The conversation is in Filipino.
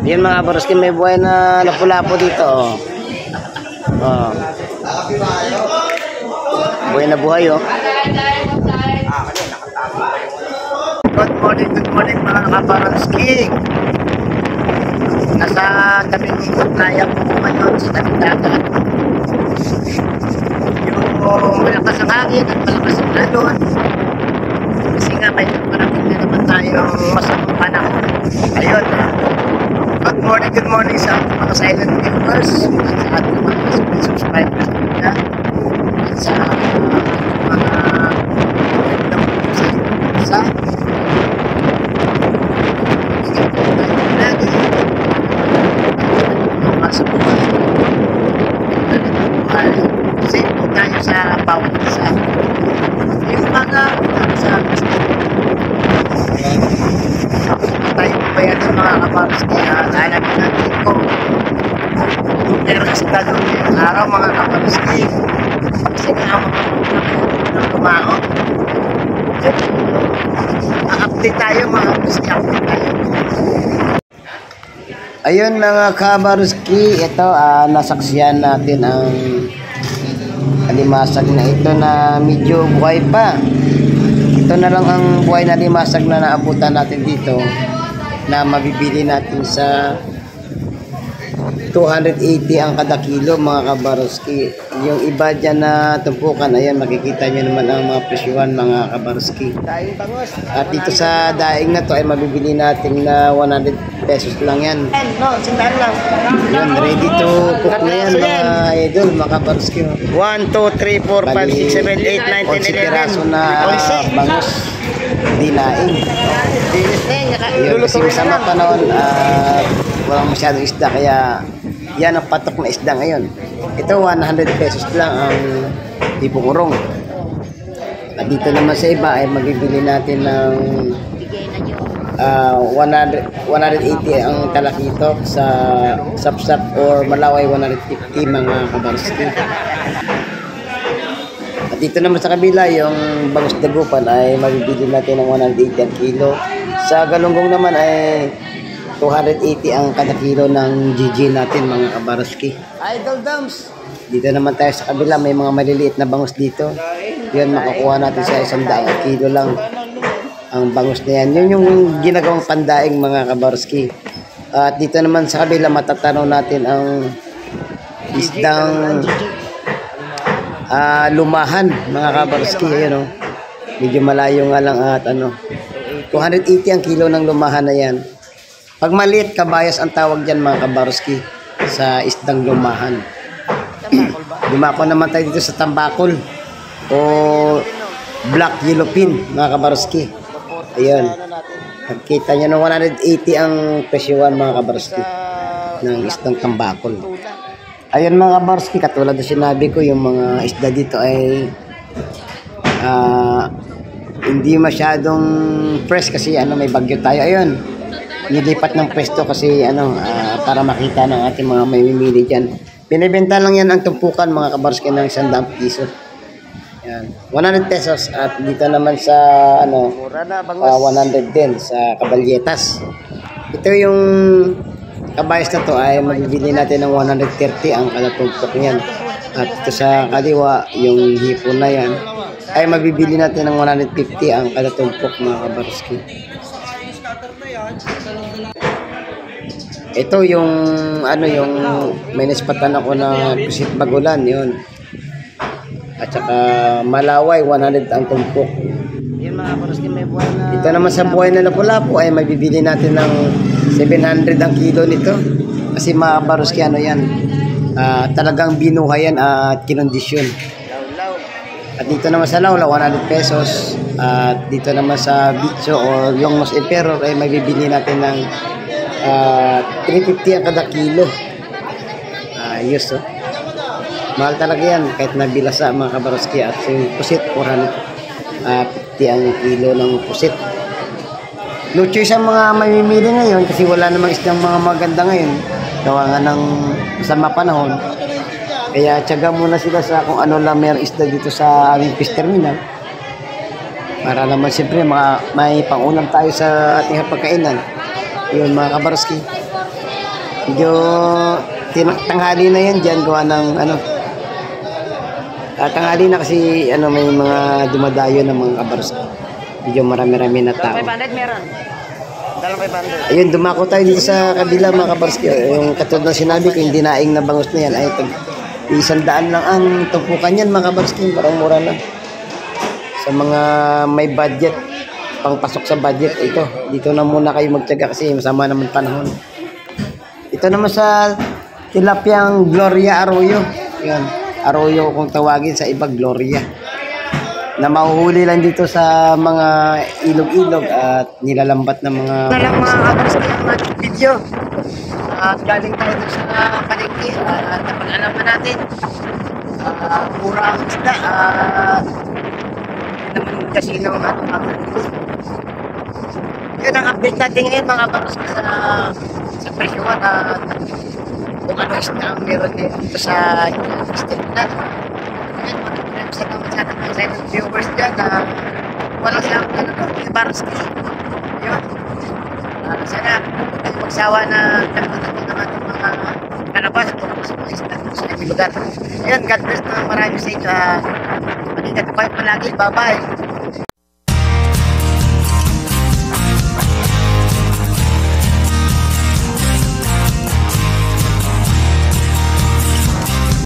Yan mga kabaroski, may buhay na lapu-lapu dito. Oh. Buhay na buhay oh. Good morning mga kabaroski. Nasa tabing kaya po ngayon sa tabing dagat. Yung malakas ang hangin at malakas ang alon. Kasi nga may parating na naman tayong masamang panahon. Ayun. Good morning sa ating mga silent viewers, sa ating mga subscribers at sa ating mga sa safe po tayo sa bawat isa. Yung mga sa tayo po yan ng mga kabaroski. Hanapin natin po pero sa dalawang araw mga kabaroski kasi nga mga kumao update tayo mga kabaroski, update tayo. Ayun mga kabaroski, ito nasaksihan natin ang alimasag na ito na medyo buhay pa. Ito na lang ang buhay na alimasag na naabutan natin dito na mabibili natin sa 280 ang kada kilo mga kabaroski. Yung iba dyan na tumpukan, ayan makikita nyo naman ang mga presyuhan mga kabaroski. At dito sa daing na to ay mabibili natin na 100 pesos lang yan. Yan, ready to cook na yan mga idol mga kabaroski. 1, 2, 3, 4, 5, 6, 7, 8, 9, 10, 11 piraso na bangus dinaing. Yun, kasi masama panahon walang masyadong isda kaya yan ang patok na isda ngayon. Ito 100 pesos lang ang tipong urong. At dito naman sa iba ay magibili natin ng 180 ang talakitok, sa sapsap or malaway 150 mga kabaroski. At dito naman sa kabila yung bangus dagupan ay mabibili natin ng 180 ang kilo. Sa galunggong naman ay 280 ang kada kilo ng GG natin mga kabaroski. Idol Dams! Dito naman tayo sa kabila, may mga maliliit na bangus dito. Yun, makukuha natin sa 100 kilo lang ang bangus na yan. Yun yung ginagawang pandaing mga kabaroski. At dito naman sa kabila, matatanaw natin ang isdang lumahan mga kabaroski. Ayun, medyo malayo nga lang at 280 ang kilo ng lumahan na yan. Pag maliit, kabayas ang tawag dyan mga kabaroski sa isdang lumahan. Dumako naman tayo dito sa tambakol o black yellowfin mga kabaroski. Ayun. Pagkita nyo ng 180 ang presyuhan mga kabaroski ng isdang tambakol. Ayun mga kabaroski, katulad na sinabi ko, yung mga isda dito ay hindi masyadong fresh kasi may bagyo tayo. Ayun. Nilipat ng pwesto kasi para makita ng ating mga mamimili dyan. Binibenta lang yan ang tumpukan mga kabaroski ng 100 piso. Yan. 100 pesos. At dito naman sa 100 din sa Caballetas. Ito yung kabayas na to ay mabibili natin ng 130 ang kada tumpok niyan. At ito sa kaliwa yung hipon na yan ay mabibili natin ng 150 ang kada tumpok mga kabaroski. Ito yung yung may naspatan ako na pusit bagulan yun. At saka malaway 100 ang tumpok. Yun mga kabaroski, may buhay na. Ito naman sa buhay na lapu-lapu ay mabibili natin ng 700 ang kilo nito. Kasi mga kabaroski yan talagang binuhayan at kinondisyon. At dito naman sa Lawlaw 100 pesos. At dito naman sa Bitso o yung Los Emperor ay mabibili natin ng 350 ang kada kilo. Ayos mahal talaga yan kahit nabilasa mga kabaroski. At yung pusit 450 ang kilo ng pusit. No choice ang mga mamimili ngayon kasi wala namang isdang mga maganda ngayon gawa nga ng masama panahon. Kaya tiyaga muna sila sa kung ano lang mayroong isda dito sa aming fish terminal. Para naman siyempre may pangulam tayo sa ating pagkainan. Yun mga kabaroski. Medyo tanghali na yan dyan, gawa ng ano. Tanghali na kasi ano, may mga dumadayo ng mga kabarski. Medyo marami-rami na tao. 500 meron. Dalang 500. Ayun, dumako tayo dito sa kabila mga kabarski. Yung katulad na sinabi ko, yung dinaing na bangus na yan ay 100 lang ang tumpukan yan mga kabarski. Parang mura lang. Sa mga may budget, pangpasok sa budget, ito. Dito na muna kayo magtyaga kasi masama naman panahon. Ito naman sa tilapyang Gloria Arroyo. Yan, Arroyo kung tawagin, sa iba Gloria. Na mahuhuli lang dito sa mga ilog-ilog at nilalambat ng mga... Ito lang mga kabarski ang ating video. Galing tayo dun sa palengke. Napag-alaman natin. Mura ang isda. Naman kasi nung yun ang update natin ngayon mga kabarski sa presyohan at kung ano isda ang meron dito sa state natin. Ngayon, salamat sa ating mga silent viewers dyan na wala siyang kabarski. Yun. Sana huwag magsawa na nagpatatin ng ating mga kalabas at sa mga isda sa ibang lugar. Ayun, God bless na marami sa inyo. Mag-ingat po kayo palagi. Bye-bye.